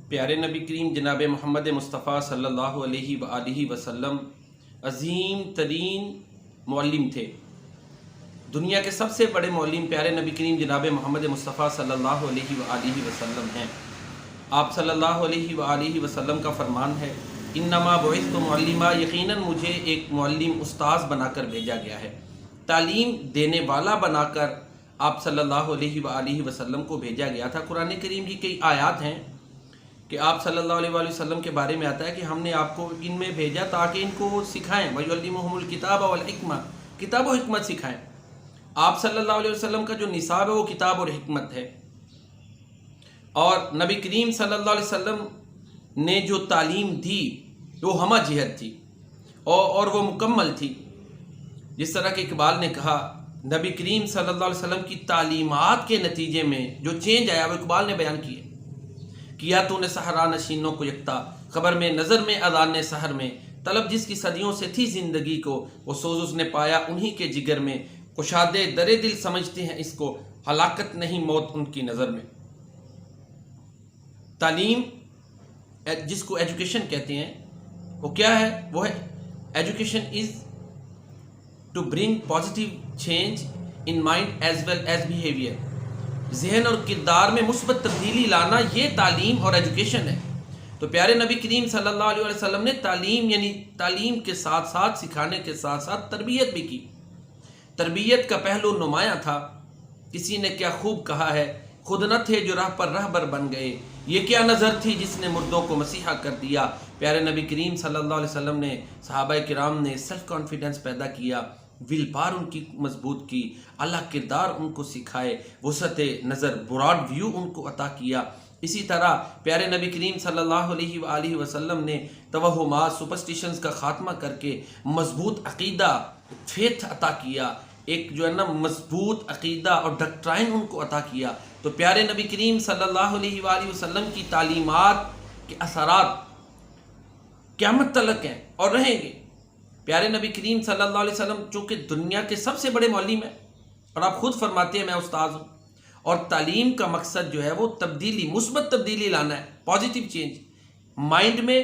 پیارے نبی کریم جناب محمد مصطفیٰ صلی اللہ علیہ وآلہ وسلم عظیم ترین معلم تھے۔ دنیا کے سب سے بڑے معلم پیارے نبی کریم جناب محمد مصطفیٰ صلی اللہ علیہ وآلہ وسلم ہیں۔ آپ صلی اللہ علیہ وآلہ وسلم کا فرمان ہے، انما بعثت معلما، یقیناً مجھے ایک معلم استاذ بنا کر بھیجا گیا ہے، تعلیم دینے والا بنا کر آپ صلی اللہ علیہ وآلہ وسلم کو بھیجا گیا تھا۔ قرآن کریم کی کئی آیات ہیں کہ آپ صلی اللہ علیہ وآلہ وسلم کے بارے میں آتا ہے کہ ہم نے آپ کو ان میں بھیجا تاکہ ان کو سکھائیں، وَيُعَلِّمُهُمُ الْكِتَابَ وَالْحِكْمَةَ، کتاب و حکمت سکھائیں۔ آپ صلی اللہ علیہ وسلم کا جو نصاب ہے وہ کتاب اور حکمت ہے، اور نبی کریم صلی اللہ علیہ وسلم نے جو تعلیم دی وہ ہمہ جہت تھی اور وہ مکمل تھی۔ جس طرح کہ اقبال نے کہا، نبی کریم صلی اللہ علیہ وسلم کی تعلیمات کے نتیجے میں جو چینج آیا وہ اقبال نے بیان کیا تو نے صحرا نشینوں کو یکتا، خبر میں نظر میں اذان سحر میں، طلب جس کی صدیوں سے تھی زندگی کو، وہ سوز اس نے پایا انہی کے جگر میں، کشادے درے دل سمجھتے ہیں اس کو، ہلاکت نہیں موت ان کی نظر میں۔ تعلیم جس کو ایجوکیشن کہتے ہیں وہ کیا ہے؟ وہ ہے education is to bring positive change in mind as well as behaviour, ذہن اور کردار میں مثبت تبدیلی لانا، یہ تعلیم اور ایجوکیشن ہے۔ تو پیارے نبی کریم صلی اللہ علیہ وسلم نے تعلیم یعنی تعلیم کے ساتھ ساتھ سکھانے کے ساتھ ساتھ تربیت بھی کی۔ تربیت کا پہلو نمایاں تھا۔ کسی نے کیا خوب کہا ہے، خود نہ تھے جو راہ پر رہبر بن گئے، یہ کیا نظر تھی جس نے مردوں کو مسیحا کر دیا۔ پیارے نبی کریم صلی اللہ علیہ وسلم نے، صحابہ کرام نے سیلف کانفیڈنس پیدا کیا، ول پار ان کی مضبوط کی، اللہ کردار ان کو سکھائے، وسعت نظر براڈ ویو ان کو عطا کیا۔ اسی طرح پیارے نبی کریم صلی اللہ علیہ وآلہ وسلم نے توہمات سپرسٹیشنز کا خاتمہ کر کے مضبوط عقیدہ فیتھ عطا کیا، ایک جو ہے نا مضبوط عقیدہ اور ڈکٹرائن ان کو عطا کیا۔ تو پیارے نبی کریم صلی اللہ علیہ وآلہ وسلم کی تعلیمات کے اثرات قیامت تلک ہیں اور رہیں گے۔ پیارے نبی کریم صلی اللہ علیہ وسلم چونکہ دنیا کے سب سے بڑے معلم ہیں، اور آپ خود فرماتے ہیں میں استاذ ہوں، اور تعلیم کا مقصد جو ہے وہ تبدیلی، مثبت تبدیلی لانا ہے، پازیٹیو چینج مائنڈ میں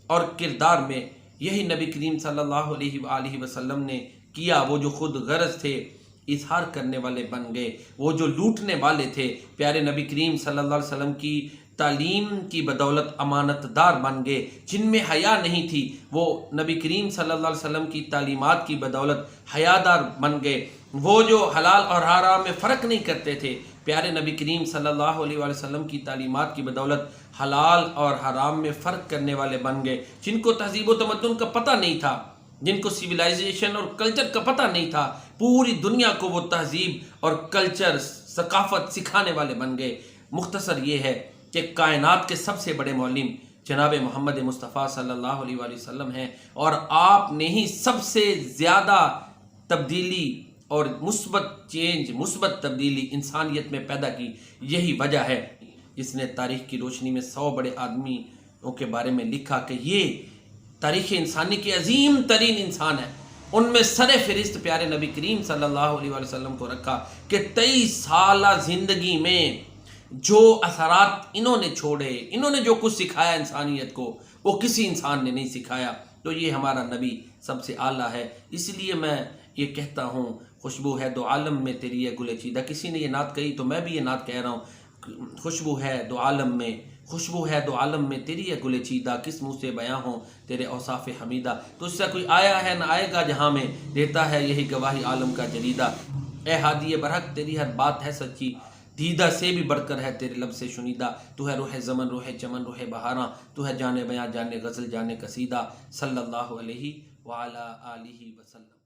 اور کردار میں۔ یہی نبی کریم صلی اللہ علیہ وآلہ وسلم نے کیا۔ وہ جو خود غرض تھے اظہار کرنے والے بن گئے، وہ جو لوٹنے والے تھے پیارے نبی کریم صلی اللہ علیہ وسلم کی تعلیم کی بدولت امانت دار بن گئے۔ جن میں حیا نہیں تھی وہ نبی کریم صلی اللہ علیہ وسلم کی تعلیمات کی بدولت حیادار بن گئے۔ وہ جو حلال اور حرام میں فرق نہیں کرتے تھے پیارے نبی کریم صلی اللہ علیہ وآلہ وسلم کی تعلیمات کی بدولت حلال اور حرام میں فرق کرنے والے بن گئے۔ جن کو تہذیب و تمدن کا پتہ نہیں تھا، جن کو سویلائزیشن اور کلچر کا پتہ نہیں تھا، پوری دنیا کو وہ تہذیب اور کلچر ثقافت سکھانے والے بن گئے۔ مختصر یہ ہے کہ کائنات کے سب سے بڑے معلم جناب محمد مصطفیٰ صلی اللہ علیہ وآلہ وسلم ہیں، اور آپ نے ہی سب سے زیادہ تبدیلی اور مثبت چینج، مثبت تبدیلی انسانیت میں پیدا کی۔ یہی وجہ ہے جس نے تاریخ کی روشنی میں 100 بڑے آدمیوں کے بارے میں لکھا کہ یہ تاریخ انسانی کے عظیم ترین انسان ہیں۔ ان میں سر فہرست پیارے نبی کریم صلی اللہ علیہ وآلہ وسلم کو رکھا کہ 23 سالہ زندگی میں جو اثرات انہوں نے چھوڑے، انہوں نے جو کچھ سکھایا انسانیت کو، وہ کسی انسان نے نہیں سکھایا۔ تو یہ ہمارا نبی سب سے اعلیٰ ہے۔ اس لیے میں یہ کہتا ہوں، خوشبو ہے دو عالم میں تیری ہے گل چیدہ۔ کسی نے یہ نعت کہی تو میں بھی یہ نعت کہہ رہا ہوں، خوشبو ہے دو عالم میں، خوشبو ہے دو عالم میں تیری ہے گل چیدہ، کس منہ سے بیاں ہوں تیرے اوصاف حمیدہ۔ تو اس سے کوئی آیا ہے نہ آئے گا جہاں میں، دیتا ہے یہی گواہی عالم کا جریدہ۔ اے ہادی برحق تیری ہر بات ہے سچی، دیدہ سے بھی بڑھ کر ہے تیرے لب سے شنیدہ۔ تو ہے روح زمن، روح چمن، روح بہاراں، تو ہے جانے بیاں، جانے غزل، جانے قصیدہ، صلی اللہ علیہ وآلہ آلہ وسلم۔